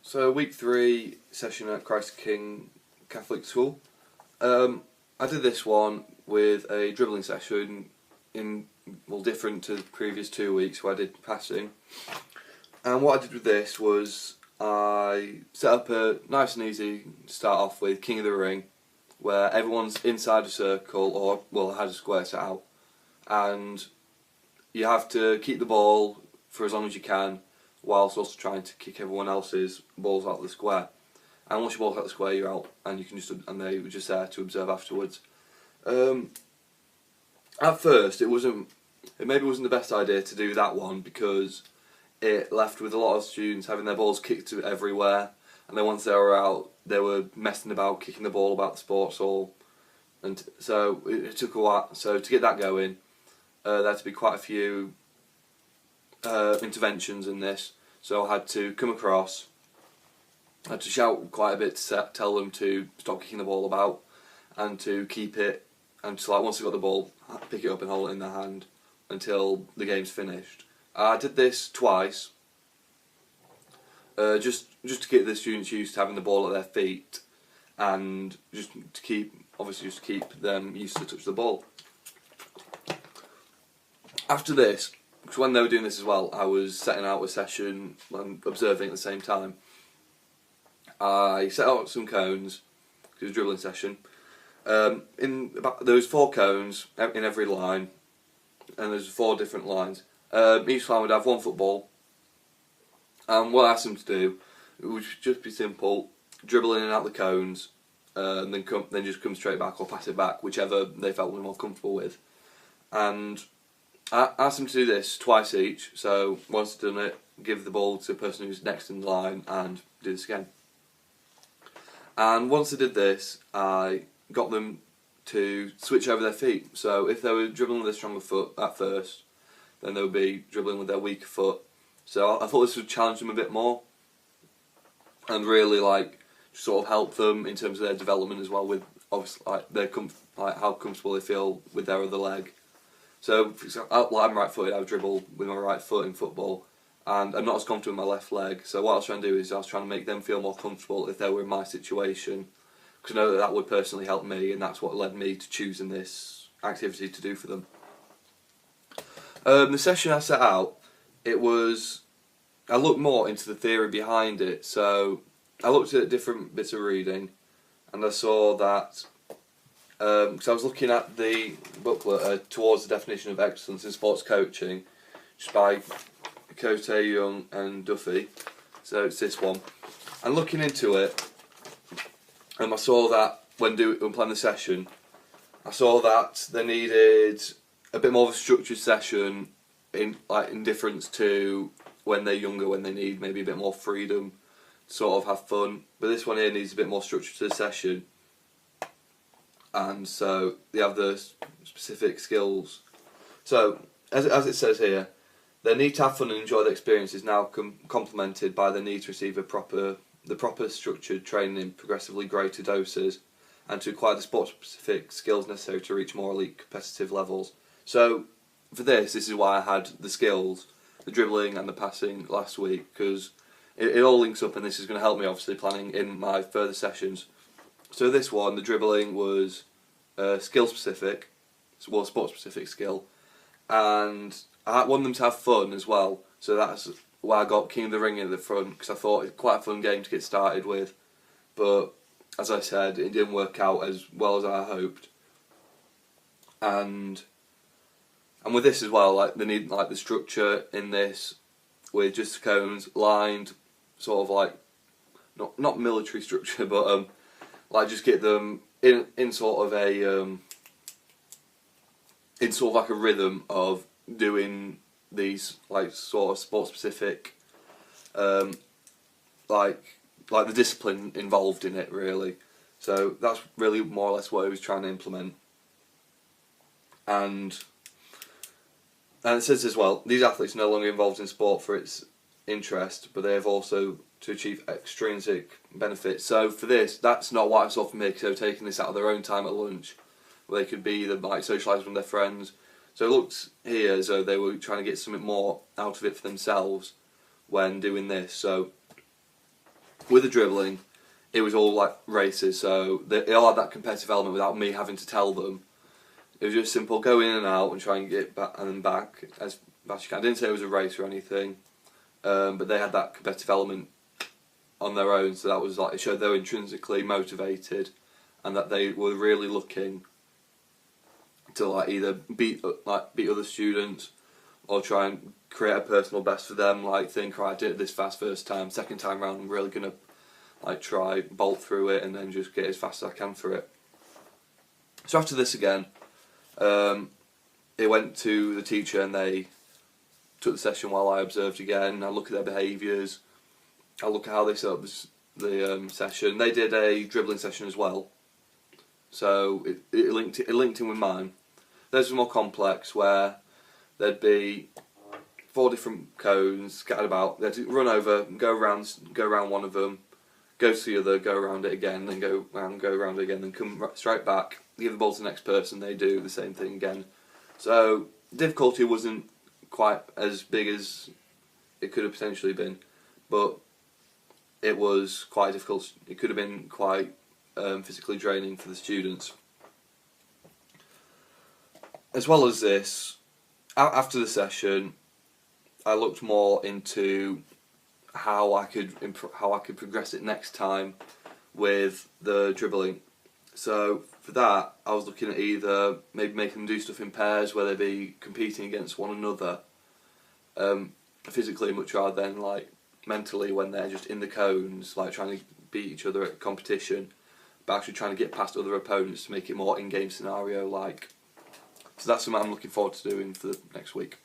So week 3 session at Christ King Catholic School. I did this one with a dribbling session different to the previous 2 weeks where I did passing. And what I did with this was I set up a nice and easy start off with King of the Ring, where everyone's inside a circle has a square set out, and you have to keep the ball for as long as you can, whilst also trying to kick everyone else's balls out of the square. And once your ball's out of the square, you're out, and they were just there to observe afterwards. At first, it maybe wasn't the best idea to do that one because it left with a lot of students having their balls kicked to everywhere, and then once they were out, they were messing about, kicking the ball about the sports hall, and so it took a while. So to get that going, there had to be quite a few interventions in this. So I had to come across, I had to shout quite a bit to tell them to stop kicking the ball about and to keep it, and just once they got the ball, pick it up and hold it in their hand until the game's finished. I did this twice, just to get the students used to having the ball at their feet, and just to keep them used to touch the ball. After this, because when they were doing this as well, I was setting out a session and observing at the same time. I set out some cones, because it was a dribbling session. There was 4 cones in every line, and there's 4 different lines. Each line would have 1 football, and what I asked them to do, it would just be simple, dribble in and out the cones, and then just come straight back or pass it back, whichever they felt more comfortable with. And I asked them to do this twice each, so once they've done it, give the ball to the person who's next in line and do this again. And once they did this, I got them to switch over their feet. So if they were dribbling with their stronger foot at first, then they would be dribbling with their weaker foot. So I thought this would challenge them a bit more, and really sort of help them in terms of their development as well, with obviously how comfortable they feel with their other leg. So, for example, I'm right-footed, I would dribble with my right foot in football, and I'm not as comfortable with my left leg. So what I was trying to do is I was trying to make them feel more comfortable if they were in my situation, because I know that would personally help me, and that's what led me to choosing this activity to do for them. The session I set out, I looked more into the theory behind it. So I looked at different bits of reading, and I saw that, because I was looking at the booklet towards the definition of excellence in sports coaching, just by Cote, Young and Duffy, so it's this one. And looking into it, I saw that when planning the session, I saw that they needed a bit more of a structured session in difference to when they're younger, when they need maybe a bit more freedom to sort of have fun. But this one here needs a bit more structure to the session. And so they have the specific skills. So, as it says here, their need to have fun and enjoy the experience is now complemented by the need to receive the proper structured training in progressively greater doses, and to acquire the sport-specific skills necessary to reach more elite competitive levels. So, for this is why I had the skills, the dribbling and the passing last week, because it all links up, and this is going to help me obviously planning in my further sessions. So this one, the dribbling was skill-specific, sport-specific skill, and I wanted them to have fun as well, so that's why I got King of the Ring in the front, because I thought it's quite a fun game to get started with, but as I said, it didn't work out as well as I hoped. And with this as well, they need the structure in this, with just cones lined, sort of not military structure, but just get them in sort of a a rhythm of doing these sort of sport specific the discipline involved in it, really. So that's really more or less what I was trying to implement. And it says as well, these athletes are no longer involved in sport for its interest, but they have also to achieve extrinsic benefits. So for this, that's not what I saw for me, because they were taking this out of their own time at lunch, where they could be either socialising with their friends. So it looks here as though they were trying to get something more out of it for themselves when doing this. So with the dribbling, it was all like races, so they all had that competitive element without me having to tell them. It was just simple, go in and out and try and get back and then back as fast as you can. I didn't say it was a race or anything, but they had that competitive element on their own, so that was like, it showed they were intrinsically motivated and that they were really looking to like either beat other students or try and create a personal best for them, like think, right, I did it this fast first time, second time round I'm really gonna like try bolt through it and then just get as fast as I can for it. So after this again, it went to the teacher and they took the session while I observed again. I look at their behaviours, I look at how they set up the session. They did a dribbling session as well, so it linked in with mine. Theirs was more complex, where there'd be 4 different cones scattered about. They'd run over, go around one of them, go to the other, go around it again, then go around it again, then come straight back, give the ball to the next person, they do the same thing again. So difficulty wasn't quite as big as it could have potentially been, but it was quite difficult. It could have been quite physically draining for the students. As well as this, after the session, I looked more into how I could progress it next time with the dribbling. So for that, I was looking at either maybe making them do stuff in pairs where they'd be competing against one another, physically much rather than like mentally when they're just in the cones, like trying to beat each other at competition, but actually trying to get past other opponents to make it more in-game scenario like. So that's something I'm looking forward to doing for the next week.